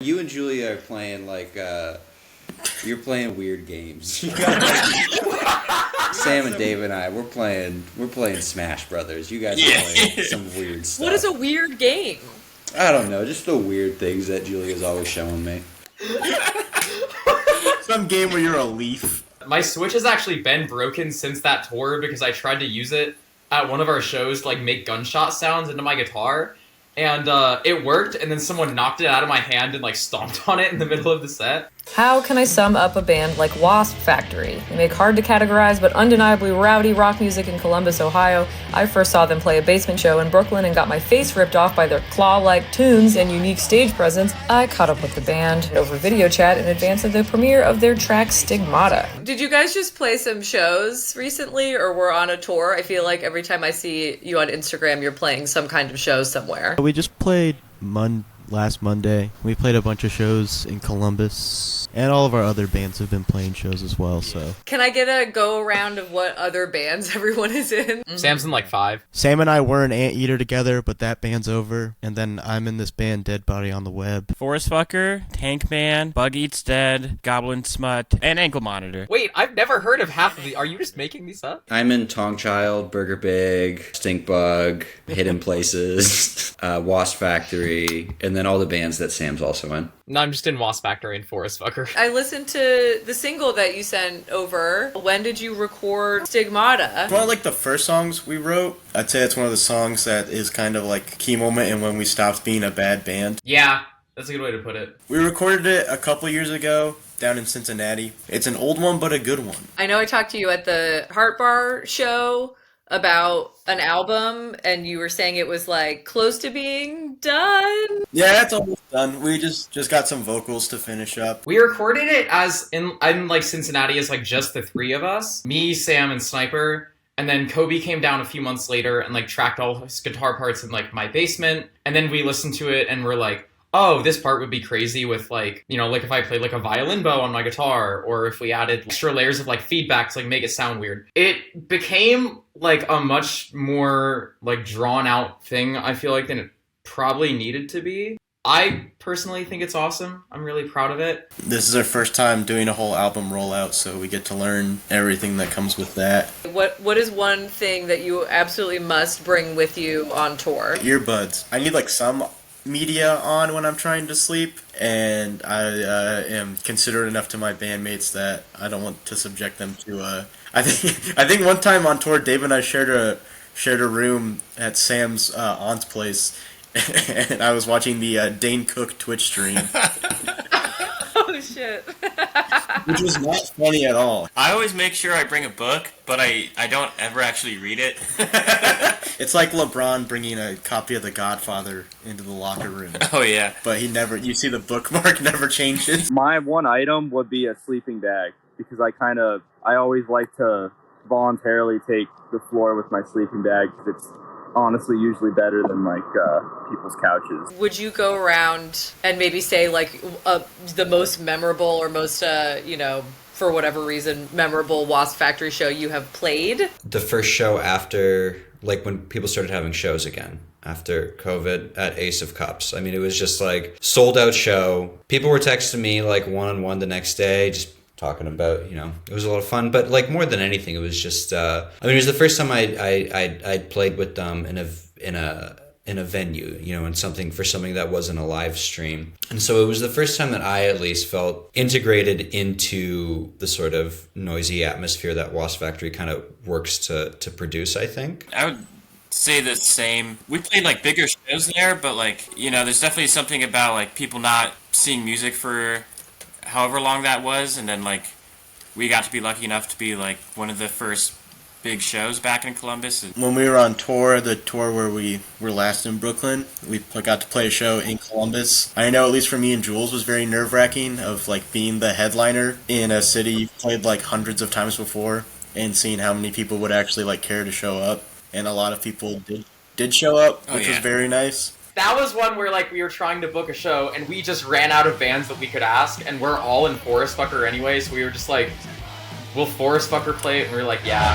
You and Julia are playing like you're playing weird games. Sam and Dave and I, we're playing Smash Brothers. You guys are playing some weird stuff. What is a weird game? I don't know, just the weird things that Julia's always showing me. Some game where you're a leaf. My Switch has actually been broken since that tour because I tried to use it at one of our shows to like make gunshot sounds into my guitar. And it worked, and then someone knocked it out of my hand and like stomped on it in the middle of the set. How can I sum up a band like Wasp Factory? They make hard to categorize but undeniably rowdy rock music in Columbus, Ohio. I first saw them play a basement show in Brooklyn and got my face ripped off by their claw-like tunes and unique stage presence. I caught up with the band over video chat in advance of the premiere of their track Stigmata. Did you guys just play some shows recently or were on a tour? I feel like every time I see you on Instagram, you're playing some kind of show somewhere. We just played last Monday. We played a bunch of shows in Columbus, and all of our other bands have been playing shows as well, so. Can I get a go around of what other bands everyone is in? Sam's in like 5. Sam and I were in Anteater together, but that band's over, and then I'm in this band Dead Body on the Web. Forest Fucker, Tank Man, Bug Eats Dead, Goblin Smut, and Ankle Monitor. Wait, I've never heard of half of these. Are you just making these up? I'm in Tong Child, Burger Big, Stink Bug, Hidden Places, Wasp Factory, and then all the bands that Sam's also in. No, I'm just in Wasp Factory and Forest Fucker. I listened to the single that you sent over. When did you record Stigmata? It's one of like the first songs we wrote. I'd say it's one of the songs that is kind of like a key moment in when we stopped being a bad band. Yeah, that's a good way to put it. We recorded it a couple years ago down in Cincinnati. It's an old one, but a good one. I know I talked to you at the Heart Bar show about an album, and you were saying it was like close to being done. Yeah, it's almost done. We just got some vocals to finish up. We recorded it I'm like Cincinnati as like just the 3 of us. Me, Sam, and Sniper. And then Kobe came down a few months later and like tracked all his guitar parts in like my basement. And then we listened to it and we're like, oh, this part would be crazy with like, you know, like if I played like a violin bow on my guitar, or if we added extra layers of like feedback to like make it sound weird. It became like a much more like drawn out thing, I feel like, than it probably needed to be. I personally think it's awesome. I'm really proud of it. This is our first time doing a whole album rollout, so we get to learn everything that comes with that. What is one thing that you absolutely must bring with you on tour? Earbuds. I need like some media on when I'm trying to sleep, and I am considerate enough to my bandmates that I don't want to subject them to I think one time on tour Dave and I shared a room at Sam's aunt's place, and I was watching the Dane Cook Twitch stream. Oh shit. Which was not funny at all. I always make sure I bring a book, but I don't ever actually read it. It's like LeBron bringing a copy of The Godfather into the locker room. Oh, yeah. But you see the bookmark never changes. My one item would be a sleeping bag, because I always like to voluntarily take the floor with my sleeping bag, because it's honestly usually better than like people's couches. Would you go around and maybe say like the most memorable or most for whatever reason memorable Wasp Factory show you have played? The first show after, like when people started having shows again after COVID at Ace of Cups. I mean, it was just like sold out show. People were texting me like one-on-one the next day, just talking about, it was a lot of fun. But like more than anything, it was just, it was the first time I'd played with them in a venue, and something that wasn't a live stream. And so it was the first time that I at least felt integrated into the sort of noisy atmosphere that Wasp Factory kind of works to produce, I think. I would say the same. We played like bigger shows there, but like, there's definitely something about like people not seeing music for however long that was, and then like we got to be lucky enough to be like one of the first big shows back in Columbus. When we were on tour, the tour where we were last in Brooklyn, we got to play a show in Columbus. I know, at least for me and Jules, was very nerve-wracking of like being the headliner in a city you've played like hundreds of times before, and seeing how many people would actually like care to show up. And a lot of people did show up, which was very nice. That was one where like we were trying to book a show and we just ran out of bands that we could ask, and we're all in Forest Fucker anyway, so we were just like, will Forest Fucker play it? And we were like, yeah.